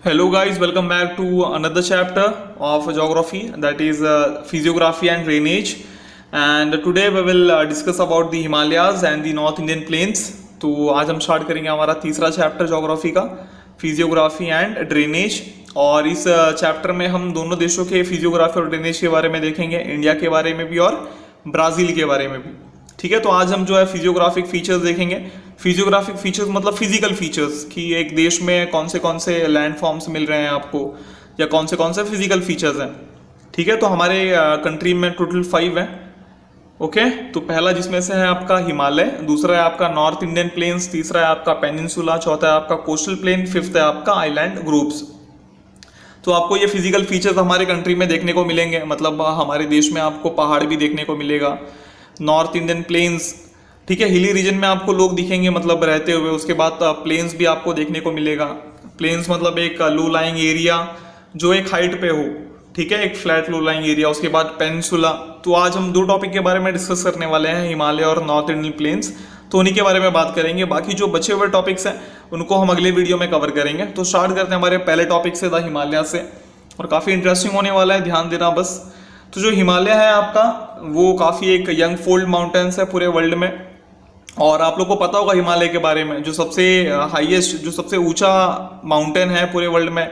Hello guys, welcome back to another chapter of geography, that is physiography and drainage. And today we will discuss about the Himalayas and the North Indian plains. तो आज हम start करेंगे हमारा तीसरा chapter geography का, physiography and drainage. और इस chapter में हम दोनों देशों के फिजियोग्राफी और ड्रेनेज के बारे में देखेंगे, इंडिया के बारे में भी और ब्राज़ील के बारे में भी। ठीक है, तो आज हम जो है फिजियोग्राफिक फीचर्स देखेंगे। फिजियोग्राफिक फीचर्स मतलब फिजिकल फीचर्स कि एक देश में कौन से लैंड फॉर्म्स मिल रहे हैं आपको, या कौन से फिजिकल फीचर्स हैं। ठीक है, तो हमारे कंट्री में टोटल 5 हैं। ओके, तो पहला जिसमें से है आपका हिमालय, दूसरा है आपका नॉर्थ इंडियन प्लेन्स, तीसरा है आपका पेनिनसुला, चौथा है आपका कोस्टल प्लेन, फिफ्थ है आपका आइलैंड ग्रुप्स। तो आपको ये फिजिकल फीचर्स हमारे कंट्री में देखने को मिलेंगे, मतलब हमारे देश में आपको पहाड़ भी देखने को मिलेगा, नॉर्थ इंडियन प्लेन्स। ठीक है, हिली रीजन में आपको लोग दिखेंगे मतलब रहते हुए। उसके बाद प्लेन्स भी आपको देखने को मिलेगा। प्लेन्स मतलब एक लो लाइंग एरिया जो एक हाइट पे हो। ठीक है, एक फ्लैट लो लाइंग एरिया। उसके बाद पेनिनसुला। तो आज हम 2 टॉपिक के बारे में डिस्कस करने वाले हैं, हिमालय और नॉर्थ इंडियन प्लेन्स। तो उन्हीं के बारे में बात करेंगे। बाकी जो बचे हुए टॉपिक्स हैं उनको हम अगले वीडियो में कवर करेंगे। तो स्टार्ट करते हैं हमारे पहले टॉपिक से, था हिमालय से, और काफ़ी इंटरेस्टिंग होने वाला है, ध्यान देना बस। तो जो हिमालय है आपका, वो काफ़ी एक यंग फोल्ड माउंटेन्स है पूरे वर्ल्ड में। और आप लोग को पता होगा हिमालय के बारे में, जो सबसे हाईएस्ट, जो सबसे ऊंचा माउंटेन है पूरे वर्ल्ड में,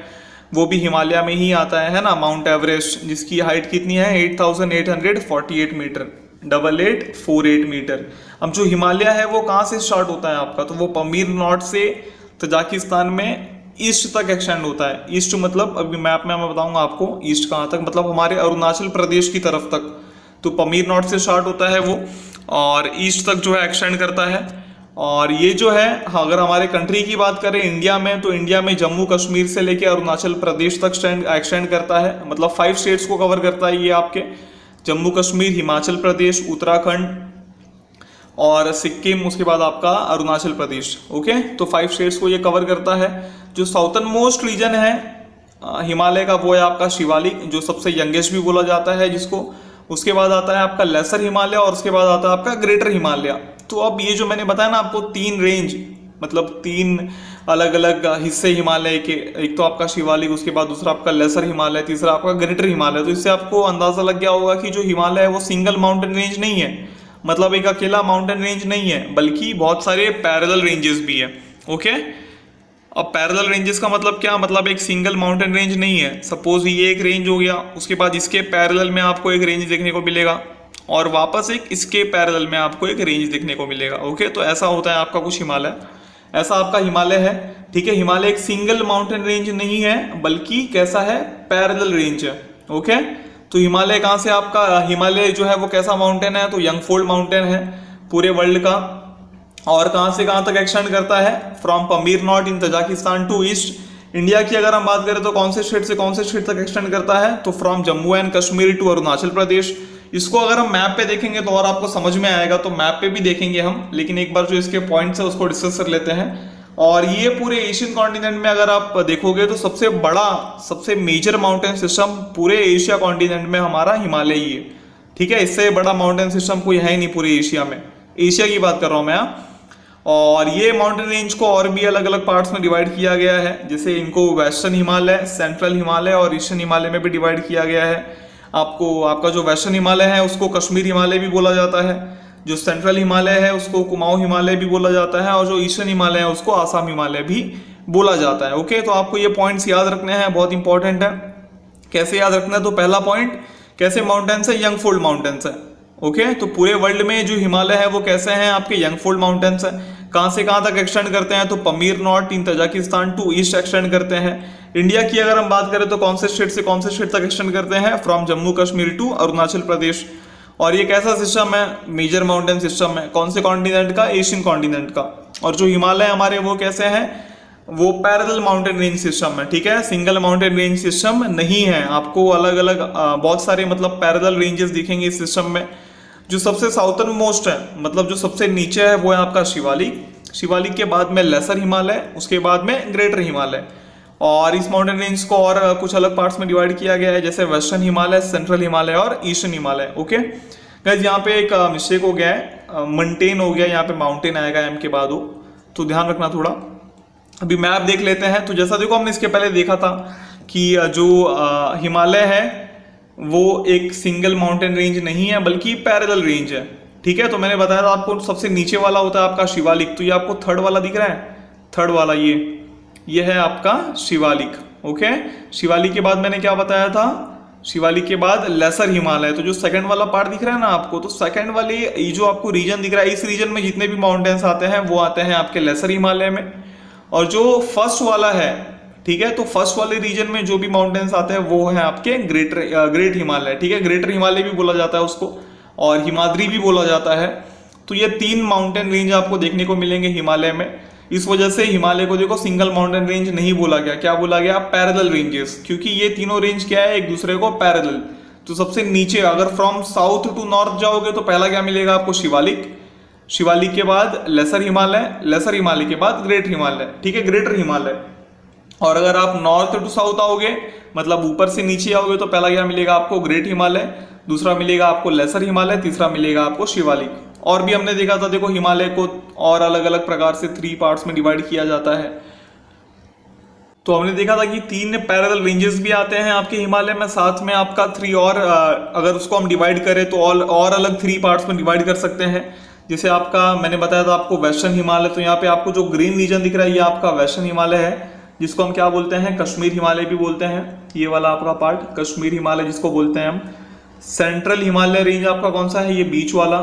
वो भी हिमालय में ही आता है ना, माउंट एवरेस्ट, जिसकी हाइट कितनी है 8848 मीटर, 8848 मीटर। अब जो हिमालय है वो कहाँ से स्टार्ट होता है आपका, तो वो पमीर नॉर्थ से तजाकिस्तान में ईस्ट तक एक्सटेंड होता है। ईस्ट मतलब अभी मैप में मैं बताऊंगा आपको ईस्ट कहाँ तक, मतलब हमारे अरुणाचल प्रदेश की तरफ तक। तो पमीर नॉर्थ से स्टार्ट होता है वो, और ईस्ट तक जो है एक्सटेंड करता है। और ये जो है, अगर हमारे कंट्री की बात करें इंडिया में, तो इंडिया में जम्मू कश्मीर से लेके अरुणाचल प्रदेश तक एक्सटेंड करता है। मतलब 5 स्टेट्स को कवर करता है ये आपके, जम्मू कश्मीर, हिमाचल प्रदेश, उत्तराखंड और सिक्किम, उसके बाद आपका अरुणाचल प्रदेश। ओके, तो 5 स्टेट्स को ये कवर करता है। जो साउथर्न मोस्ट रीजन है हिमालय का, वो है आपका शिवालिक, जो सबसे यंगेस्ट भी बोला जाता है जिसको। उसके बाद आता है आपका लेसर हिमालय, और उसके बाद आता है आपका ग्रेटर हिमालय। तो अब ये जो मैंने बताया ना आपको 3 रेंज, मतलब 3 अलग अलग हिस्से हिमालय के, एक तो आपका शिवालिक, उसके बाद दूसरा आपका लेसर हिमालय, तीसरा आपका ग्रेटर हिमालय। तो इससे आपको अंदाजा लग गया होगा कि जो हिमालय है वो सिंगल माउंटेन रेंज नहीं है, मतलब एक अकेला माउंटेन रेंज नहीं है, बल्कि बहुत सारे पैरेलल रेंजेस भी है। ओके, अब पैरेलल रेंजेस का मतलब क्या, मतलब एक सिंगल माउंटेन रेंज नहीं है। सपोज ये एक रेंज हो गया, उसके बाद इसके पैरेलल में आपको एक रेंज देखने को मिलेगा, और वापस एक इसके पैरेलल में आपको एक रेंज देखने को मिलेगा। ओके, तो ऐसा होता है आपका कुछ हिमालय, ऐसा आपका हिमालय है। ठीक है, हिमालय एक सिंगल माउंटेन रेंज नहीं है, बल्कि कैसा है, पैरेलल रेंज है। ओके, तो हिमालय कहाँ से आपका, हिमालय जो है वो कैसा माउंटेन है, तो यंगफोल्ड माउंटेन है पूरे वर्ल्ड का। और कहाँ से कहाँ तक एक्सटेंड करता है, from Pamir north in Tajikistan to east. India की अगर हम बात करें तो कौन से स्टेट से कौन से स्टेट तक एक्सटेंड करता है, तो from Jammu and Kashmir to Arunachal Pradesh. इसको अगर हम मैप पे देखेंगे तो और आपको समझ में आएगा, तो मैप पे भी देखेंगे हम, लेकिन एक बार जो इसके पॉइंट्स है उसको डिस्कस कर लेते हैं। और ये पूरे एशियन कॉन्टिनेंट में अगर आप देखोगे तो सबसे बड़ा, सबसे मेजर माउंटेन सिस्टम पूरे एशिया कॉन्टिनेंट में हमारा हिमालय ही है। ठीक है, इससे बड़ा माउंटेन सिस्टम कोई है ही नहीं पूरे एशिया में, एशिया की बात कर रहा हूं मैं। और ये माउंटेन रेंज को और भी अलग अलग पार्ट्स में डिवाइड किया गया है, जैसे इनको वेस्टर्न हिमालय, सेंट्रल हिमालय और ईस्टर्न हिमालय में भी डिवाइड किया गया है। आपका जो वेस्टर्न हिमालय है उसको कश्मीर हिमालय भी बोला जाता है, जो सेंट्रल हिमालय है उसको कुमाऊं हिमालय भी बोला जाता है, और जो ईस्टर्न हिमालय है उसको आसाम हिमालय भी बोला जाता है। ओके, तो आपको ये पॉइंट्स याद रखने हैं, बहुत इंपॉर्टेंट है। कैसे याद रखना है, तो पहला पॉइंट, कैसे माउंटेन्स है, यंग फोल्ड माउंटेन्स है। ओके, तो पूरे वर्ल्ड में जो हिमालय है वो कैसे हैं, आपके यंग फोल्ड माउंटेन्स है। कहाँ से कहाँ तक एक्सटेंड करते हैं, तो Pamir north in Tajikistan to east extend करते हैं। इंडिया की अगर हम बात करें तो कौन से स्टेट से कौन से स्टेट तक एक्सटेंड करते हैं, फ्रॉम जम्मू कश्मीर टू अरुणाचल प्रदेश। और ये कैसा सिस्टम है, मेजर माउंटेन सिस्टम है। कौन से कॉन्टिनेंट का, एशियन कॉन्टिनेंट का। और जो हिमालय हमारे वो कैसे हैं, वो पैरेलल माउंटेन रेंज सिस्टम है। ठीक है, सिंगल माउंटेन रेंज सिस्टम नहीं है। आपको अलग अलग बहुत सारे मतलब पैरेलल रेंजेस दिखेंगे इस सिस्टम में। जो सबसे साउथर्न मोस्ट है, मतलब जो सबसे नीचे है, वो है आपका शिवालिक। शिवालिक के बाद में लेसर हिमालय, उसके बाद में ग्रेटर हिमालय। और इस माउंटेन रेंज को और कुछ अलग पार्ट्स में डिवाइड किया गया है, जैसे वेस्टर्न हिमालय, सेंट्रल हिमालय और ईस्टर्न हिमालय। ओके गाइस, यहाँ पे एक मिस्टेक हो गया है, मंटेन हो गया, यहाँ पे माउंटेन आएगा एम के बाद हो, तो ध्यान रखना थोड़ा। अभी मैप देख लेते हैं। तो जैसा देखो हमने इसके पहले देखा था कि जो हिमालय है वो एक सिंगल माउंटेन रेंज नहीं है बल्कि पैरेलल रेंज है। ठीक है, तो मैंने बताया था आपको सबसे नीचे वाला होता है आपका शिवालिक। तो ये आपको थर्ड वाला दिख रहा है, थर्ड वाला ये है आपका शिवालिक। ओके, शिवालिक के बाद मैंने क्या बताया था, शिवालिक के बाद लेसर हिमालय। तो जो सेकंड वाला पार्ट दिख रहा है ना आपको, तो सेकंड वाले ये जो आपको रीजन दिख रहा है, इस रीजन में जितने भी माउंटेन्स आते हैं वो आते हैं आपके लेसर हिमालय में। और जो फर्स्ट वाला है, ठीक है, तो फर्स्ट वाले रीजन में जो भी माउंटेन्स आते हैं वो है आपके ग्रेट हिमालय। ठीक है, ग्रेटर हिमालय भी बोला जाता है उसको, और हिमाद्री भी बोला जाता है। तो ये 3 माउंटेन रेंज आपको देखने को मिलेंगे हिमालय में। इस वजह से हिमालय को देखो सिंगल माउंटेन रेंज नहीं बोला गया, क्या बोला गया, पैरेलल रेंजेस, क्योंकि ये तीनों रेंज क्या है, एक दूसरे को पैरेलल। तो सबसे नीचे अगर फ्रॉम साउथ टू नॉर्थ जाओगे तो पहला क्या मिलेगा आपको, शिवालिक। शिवालिक के बाद लेसर हिमालय, लेसर हिमालय के बाद ग्रेट हिमालय। ठीक है, ग्रेटर हिमालय। और अगर आप नॉर्थ टू साउथ आओगे, मतलब ऊपर से नीचे आओगे, तो पहला क्या मिलेगा आपको, ग्रेट हिमालय, दूसरा मिलेगा आपको लेसर हिमालय, तीसरा मिलेगा आपको शिवालिक। और भी हमने देखा था, देखो हिमालय को और अलग अलग प्रकार से 3 पार्ट्स में डिवाइड किया जाता है। तो हमने देखा था कि 3 पैरेलल रेंजेस भी आते हैं आपके हिमालय में, साथ में आपका 3 और अगर उसको हम डिवाइड करें तो और अलग 3 पार्ट्स में डिवाइड कर सकते हैं। जैसे आपका मैंने बताया था आपको वेस्टर्न हिमालय, तो यहाँ पे आपको जो ग्रीन रीजन दिख रहा है ये आपका वेस्टर्न हिमालय है, जिसको हम क्या बोलते हैं, कश्मीर हिमालय भी बोलते हैं। ये वाला आपका पार्ट कश्मीर हिमालय जिसको बोलते हैं हम। सेंट्रल हिमालय रेंज आपका कौन सा है, ये बीच वाला,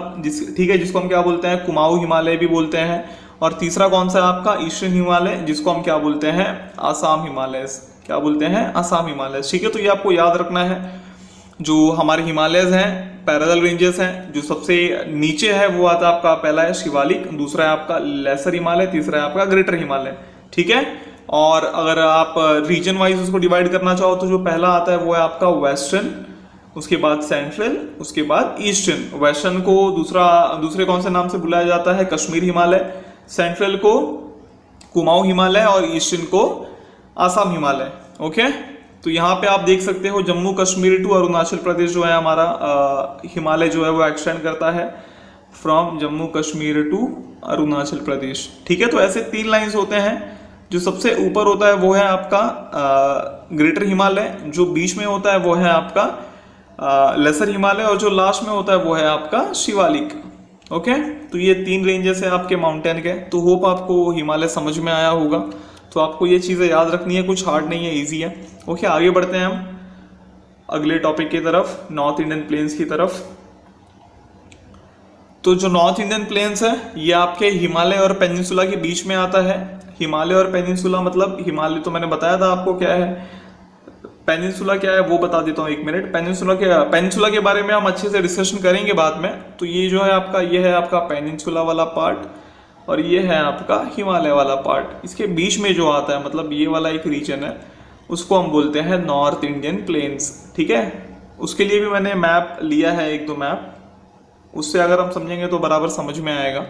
ठीक है, जिसको हम क्या बोलते हैं, कुमाऊं हिमालय भी बोलते हैं। और तीसरा कौन सा है आपका, ईस्टर्न हिमालय, जिसको हम क्या बोलते हैं, आसाम हिमालय, क्या बोलते हैं, आसाम हिमालय। ठीक है, तो ये आपको याद रखना है। जो हमारे हिमालयज हैं पैरेलल रेंजेस हैं, जो सबसे नीचे है वो आता है आपका, पहला है शिवालिक, दूसरा है आपका लेसर हिमालय, तीसरा है आपका ग्रेटर हिमालय। ठीक है, और अगर आप रीजन वाइज उसको डिवाइड करना चाहो तो जो पहला आता है वो है आपका वेस्टर्न, उसके बाद सेंट्रल, उसके बाद ईस्टर्न। वेस्टर्न को दूसरे कौन से नाम से बुलाया जाता है, कश्मीर हिमालय, सेंट्रल को कुमाऊं हिमालय, और ईस्टर्न को आसाम हिमालय। ओके, तो यहाँ पे आप देख सकते हो जम्मू कश्मीर टू अरुणाचल प्रदेश जो है हमारा हिमालय जो है वो एक्सटेंड करता है फ्रॉम जम्मू कश्मीर टू अरुणाचल प्रदेश। ठीक है, तो ऐसे 3 लाइंस होते हैं। जो सबसे ऊपर होता है वो है आपका ग्रेटर हिमालय, जो बीच में होता है वो है आपका लेसर हिमालय, और जो लास्ट में होता है वो है आपका शिवालिक। ओके, तो ये 3 रेंजेस है आपके माउंटेन के। तो होप आपको हिमालय समझ में आया होगा। तो आपको ये चीज़ें याद रखनी है, कुछ हार्ड नहीं है, इजी है। ओके, आगे बढ़ते हैं हम अगले टॉपिक की तरफ, नॉर्थ इंडियन प्लेन्स की तरफ। तो जो नॉर्थ इंडियन प्लेन्स है ये आपके हिमालय और पेनिनसुला के बीच में आता है। हिमालय और पेनिनसुला मतलब, हिमालय तो मैंने बताया था आपको क्या है, पेनिनसुला क्या है वो बता देता हूँ 1 मिनट। पेनिनसुला के बारे में हम अच्छे से डिस्कशन करेंगे बाद में। तो ये जो है आपका, ये है आपका पेनिनसुला वाला पार्ट, और ये है आपका हिमालय वाला पार्ट। इसके बीच में जो आता है, मतलब ये वाला एक रीजन है, उसको हम बोलते हैं नॉर्थ इंडियन प्लेन्स। ठीक है, उसके लिए भी मैंने मैप लिया है, 1-2 मैप, उससे अगर हम समझेंगे तो बराबर समझ में आएगा।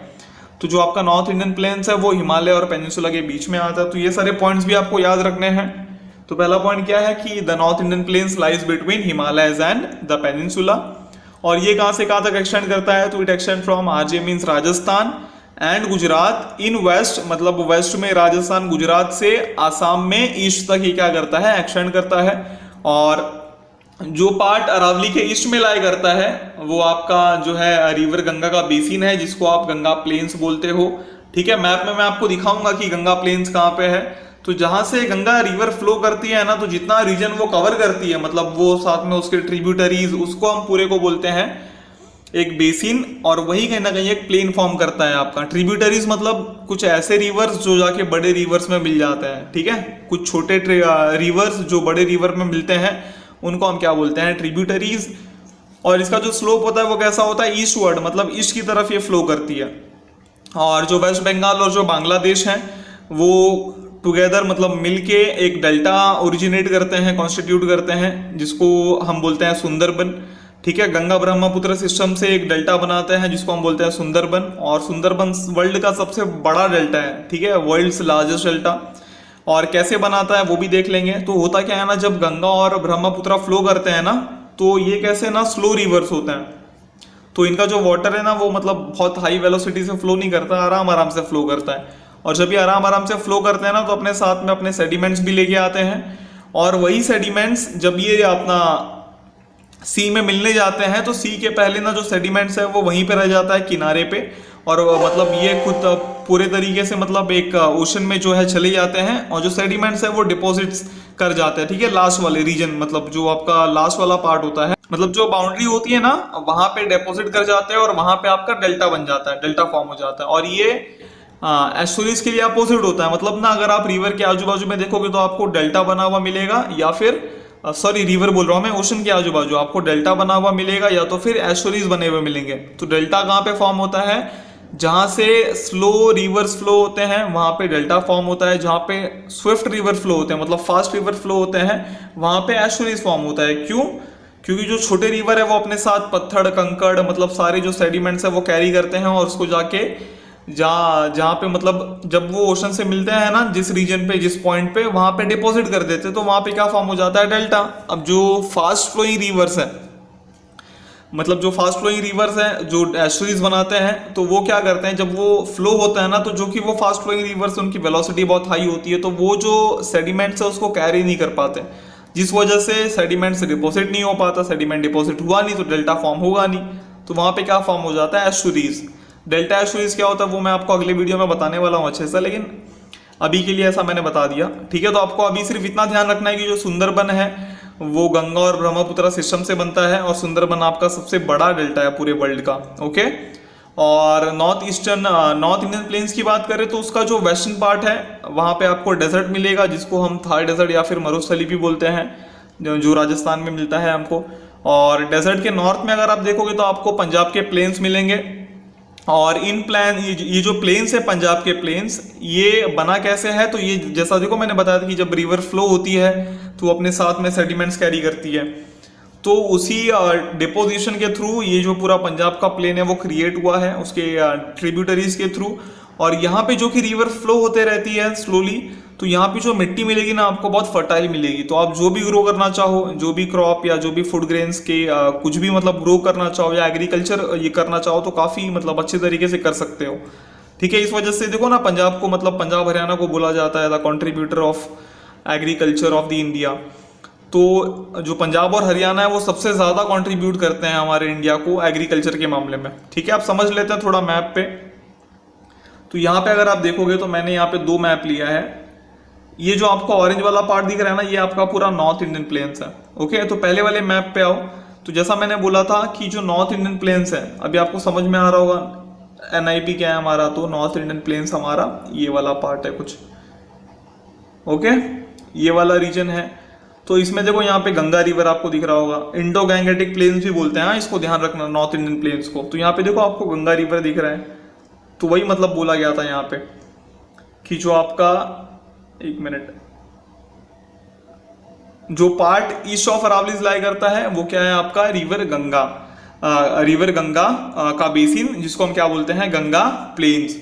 तो जो आपका नॉर्थ इंडियन प्लेन्स है वो हिमालय और पेनिनसुला के बीच में आता है। तो ये सारे पॉइंट्स भी आपको याद रखने हैं। तो पहला पॉइंट क्या है कि the north Indian plains lies between Himalayas and the peninsula. और ये कहाँ से कहाँ तक एक्सटेंड करता है, तो it extend from RJ means Rajasthan and Gujarat in west, मतलब वेस्ट में राजस्थान गुजरात से आसाम में ईस्ट तक ये क्या करता है, एक्सटेंड करता है। और जो पार्ट अरावली के ईस्ट में लाई करता है वो आपका जो है रिवर गंगा का बेसिन है, जिसको आप गंगा प्लेन्स बोलते हो। ठीक है, मैप में मैं आपको दिखाऊंगा कि गंगा प्लेन्स कहाँ पे है। तो जहां से गंगा रिवर फ्लो करती है ना, तो जितना रीजन वो कवर करती है, मतलब वो साथ में उसके ट्रिब्यूटरीज, उसको हम पूरे को बोलते हैं एक बेसिन। और वही कहीं ना कहीं एक प्लेन फॉर्म करता है आपका। ट्रिब्यूटरीज मतलब कुछ ऐसे रिवर्स जो जाके बड़े रिवर्स में मिल जाते हैं। ठीक है, कुछ छोटे रिवर्स जो बड़े रिवर में मिलते हैं उनको हम क्या बोलते हैं, ट्रिब्यूटरीज। और इसका जो स्लोप होता है वो कैसा होता है, ईस्टवर्ड, मतलब ईस्ट की तरफ ये फ्लो करती है। और जो वेस्ट बंगाल और जो बांग्लादेश है वो टुगेदर, मतलब मिलके एक डेल्टा ओरिजिनेट करते हैं, कॉन्स्टिट्यूट करते हैं, जिसको हम बोलते हैं सुंदरबन। ठीक है, गंगा ब्रह्मपुत्र सिस्टम से एक डेल्टा बनाते हैं जिसको हम बोलते हैं सुंदरबन। और सुंदरबन वर्ल्ड का सबसे बड़ा डेल्टा है। ठीक है, वर्ल्ड्स लार्जेस्ट डेल्टा। और कैसे बनाता है वो भी देख लेंगे। तो होता क्या है ना, जब गंगा और ब्रह्मपुत्र फ्लो करते हैं ना, तो ये कैसे ना स्लो रिवर्स होते हैं। तो इनका जो वाटर है ना वो मतलब बहुत हाई वेलोसिटी से फ्लो नहीं करता, आराम आराम से फ्लो करता है। और जब ये आराम आराम से फ्लो करते हैं ना तो अपने साथ में अपने सेडिमेंट्स भी लेके आते हैं, और वही सेडिमेंट्स जब ये अपना सी में मिलने जाते हैं तो सी के पहले ना जो सेडिमेंट्स है वो वहीं पे रह जाता है किनारे पे, और मतलब ये खुद पूरे तरीके से मतलब एक ओशन में जो है चले जाते हैं, और जो सेडिमेंट्स है वो डिपॉजिट्स कर जाते हैं, ठीक है, लास्ट वाले रीजन, मतलब जो आपका लास्ट वाला पार्ट होता है, मतलब जो बाउंड्री होती है ना वहां पे डिपॉजिट कर जाते हैं, और वहां पे आपका डेल्टा बन जाता है, डेल्टा फॉर्म हो जाता है। और ये एस्टुरीज के लिए अपोजिट होता है, मतलब ना अगर आप रिवर के आजू बाजू में देखोगे तो आपको डेल्टा बना हुआ मिलेगा, या फिर सॉरी रिवर बोल रहा हूं मैं, ओशन के आजू बाजू आपको डेल्टा बना हुआ मिलेगा, या तो फिर एस्टुरीज बने हुए मिलेंगे। तो डेल्टा कहाँ पे फॉर्म होता है, जहां से स्लो रिवर्स फ्लो होते हैं वहां पे डेल्टा फॉर्म होता है, जहां पे स्विफ्ट रिवर फ्लो होते हैं मतलब फास्ट रिवर फ्लो होते हैं वहां पे एस्टुरीज फॉर्म होता है। क्यों? क्योंकि जो छोटे रिवर है वो अपने साथ पत्थर कंकड़ मतलब सारे जो सेडिमेंट्स है वो कैरी करते हैं, और उसको जाके जहाँ पे मतलब जब वो ओशन से मिलते हैं ना जिस रीजन पे जिस पॉइंट पे वहां पे डिपॉजिट कर देते हैं, तो वहां पे क्या फॉर्म हो जाता है, डेल्टा। अब जो फास्ट फ्लोइंग रिवर्स है, मतलब जो फास्ट फ्लोइंग रिवर्स है जो एस्टुरीज बनाते हैं, तो वो क्या करते हैं जब वो फ्लो होता है ना, तो जो कि वो फास्ट फ्लोइंग रिवर्स उनकी वेलोसिटी बहुत हाई होती है, तो वो जो सेडिमेंट्स है उसको कैरी नहीं कर पाते, जिस वजह से सेडिमेंट्स डिपॉजिट नहीं हो पाता, सेडिमेंट डिपॉजिट हुआ नहीं तो डेल्टा फॉर्म होगा नहीं, तो वहां पे क्या फॉर्म हो जाता है, एस्टुरीज। डेल्टा एस्टुरीज क्या होता है वो मैं आपको अगले वीडियो में बताने वाला हूँ अच्छे से, लेकिन अभी के लिए ऐसा मैंने बता दिया, ठीक है। तो आपको अभी सिर्फ इतना ध्यान रखना है कि जो सुंदरबन है वो गंगा और ब्रह्मपुत्र सिस्टम से बनता है, और सुंदरबन आपका सबसे बड़ा डेल्टा है पूरे वर्ल्ड का, ओके। और नॉर्थ इंडियन प्लेन्स की बात करें तो उसका जो वेस्टर्न पार्ट है वहां पे आपको डेजर्ट मिलेगा, जिसको हम थार डेजर्ट या फिर मरुस्थली भी बोलते हैं, जो राजस्थान में मिलता है हमको। और डेजर्ट के नॉर्थ में अगर आप देखोगे तो आपको पंजाब के प्लेन्स मिलेंगे, और इन ये जो प्लेन्स है पंजाब के प्लेन्स, ये बना कैसे है, तो ये जैसा देखो मैंने बताया था कि जब रिवर फ्लो होती है तो वो अपने साथ में सेडिमेंट्स कैरी करती है, तो उसी डिपोजिशन के थ्रू ये जो पूरा पंजाब का प्लेन है वो क्रिएट हुआ है उसके ट्रिब्यूटरीज के थ्रू। और यहाँ पे जो कि रिवर फ्लो होते रहती है स्लोली, तो यहाँ पे जो मिट्टी मिलेगी ना आपको बहुत फर्टाइल मिलेगी, तो आप जो भी ग्रो करना चाहो, जो भी क्रॉप या जो भी फूड ग्रेन्स के कुछ भी मतलब ग्रो करना चाहो या एग्रीकल्चर ये करना चाहो तो काफ़ी मतलब अच्छे तरीके से कर सकते हो, ठीक है। इस वजह से देखो ना पंजाब को मतलब पंजाब हरियाणा को बोला जाता है the contributor of agriculture of the India. तो जो पंजाब और हरियाणा है वो सबसे ज़्यादा कंट्रीब्यूट करते हैं हमारे इंडिया को एग्रीकल्चर के मामले में, ठीक है। आप समझ लेते हैं थोड़ा मैप पे, तो यहाँ पे अगर आप देखोगे तो मैंने यहाँ पे दो मैप लिया है, ये जो आपको ऑरेंज वाला पार्ट दिख रहा है ना ये आपका पूरा नॉर्थ इंडियन प्लेन्स है, ओके। तो पहले वाले मैप पे आओ, तो जैसा मैंने बोला था कि जो नॉर्थ इंडियन प्लेन्स है, अभी आपको समझ में आ रहा होगा NIP क्या है हमारा, तो नॉर्थ इंडियन प्लेन्स हमारा ये वाला पार्ट है कुछ, ओके, ये वाला रीजन है। तो इसमें देखो यहाँ पे गंगा रिवर आपको दिख रहा होगा, इंडो गैंगेटिक प्लेन्स भी बोलते हैं, इसको ध्यान रखना नॉर्थ इंडियन प्लेन्स को। तो यहाँ पे देखो आपको गंगा रिवर दिख रहा है, तो वही मतलब बोला गया था यहाँ पे कि जो आपका एक मिनट जो पार्ट ईस्ट ऑफ अरावलीज लाई करता है वो क्या है आपका रिवर गंगा का बेसिन, जिसको हम क्या बोलते हैं गंगा प्लेन्स,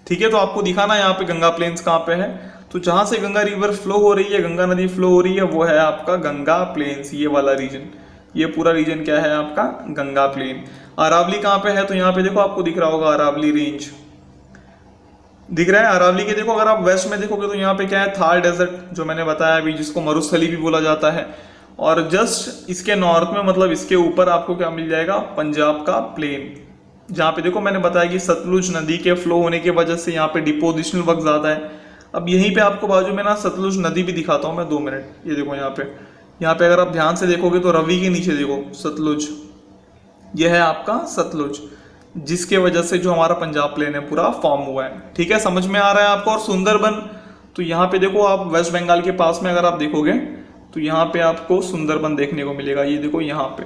ठीक है। तो आपको दिखाना यहाँ पे गंगा प्लेन्स कहाँ पे है, तो जहां से गंगा रिवर फ्लो हो रही है, गंगा नदी फ्लो हो रही है, वो है आपका गंगा प्लेन्स, ये वाला रीजन, ये पूरा रीजन क्या है आपका गंगा प्लेन। अरावली कहाँ पे है, तो यहाँ पे देखो आपको दिख रहा होगा अरावली रेंज दिख रहा है। अरावली के देखो अगर आप वेस्ट में देखोगे तो यहाँ पे क्या है थार डेजर्ट, जो मैंने बताया अभी, जिसको मरुस्थली भी बोला जाता है। और जस्ट इसके नॉर्थ में मतलब इसके ऊपर आपको क्या मिल जाएगा, पंजाब का प्लेन, जहाँ पे देखो मैंने बताया कि सतलुज नदी के फ्लो होने की वजह से यहाँ पे डिपोजिशनल वर्क ज्यादा है। अब यहीं पे आपको बाजू में ना सतलुज नदी भी दिखाता हूँ मैं, 2 मिनट, ये देखो यहाँ पे अगर आप ध्यान से देखोगे तो रवि के नीचे देखो सतलुज, ये है आपका सतलुज, जिसके वजह से जो हमारा पंजाब प्लेन है पूरा फॉर्म हुआ है, ठीक है, समझ में आ रहा है आपको। और सुंदरबन, तो यहाँ पे देखो आप वेस्ट बंगाल के पास में अगर आप देखोगे तो यहाँ पे आपको सुंदरबन देखने को मिलेगा, ये देखो यहाँ पे,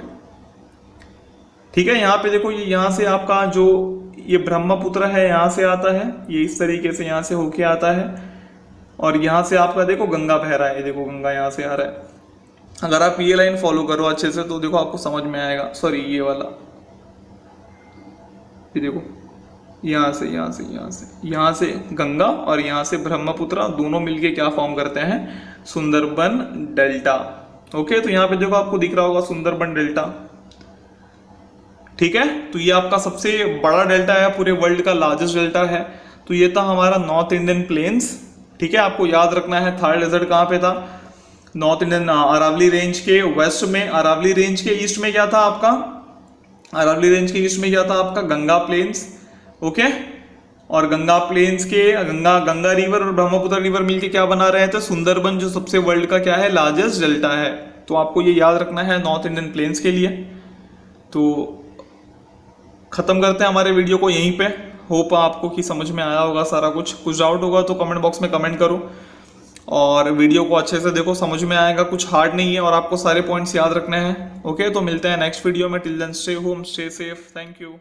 ठीक है। यहाँ पे देखो ये यहाँ से आपका जो ये ब्रह्मपुत्र है यहाँ से आता है, ये इस तरीके से यहाँ से होके आता है, और यहाँ से आपका देखो गंगा बह रहा है, ये देखो गंगा यहाँ से आ रहा है। अगर आप ये लाइन फॉलो करो अच्छे से तो देखो आपको समझ में आएगा, सॉरी ये वाला, ये देखो यहाँ से गंगा और यहाँ से ब्रह्मपुत्र दोनों मिलके क्या फॉर्म करते हैं, सुंदरबन डेल्टा, ओके। तो यहाँ पे देखो आपको दिख रहा होगा सुंदरबन डेल्टा, ठीक है। तो ये आपका सबसे बड़ा डेल्टा है, पूरे वर्ल्ड का लार्जेस्ट डेल्टा है। तो ये था हमारा नॉर्थ इंडियन प्लेन्स। ठीक है, आपको याद रखना है थर्ड डेजर्ट कहाँ पे था, नॉर्थ इंडियन अरावली रेंज के वेस्ट में। अरावली रेंज के ईस्ट में क्या था आपका, अरावली रेंज के ईस्ट में क्या था आपका, गंगा प्लेन्स। ओके, और गंगा प्लेन्स के गंगा रिवर और ब्रह्मपुत्र रिवर मिलके क्या बना रहे थे, सुंदरबन, जो सबसे वर्ल्ड का क्या है, लार्जेस्ट डेल्टा है। तो आपको ये याद रखना है नॉर्थ इंडियन प्लेन्स के लिए। तो खत्म करते हैं हमारे वीडियो को यहीं पे। होप आपको कि समझ में आया होगा सारा कुछ डाउट होगा तो कमेंट बॉक्स में कमेंट करो, और वीडियो को अच्छे से देखो, समझ में आएगा, कुछ हार्ड नहीं है और आपको सारे पॉइंट्स याद रखने हैं। ओके, तो मिलते हैं नेक्स्ट वीडियो में। Till then stay home, stay safe, thank you.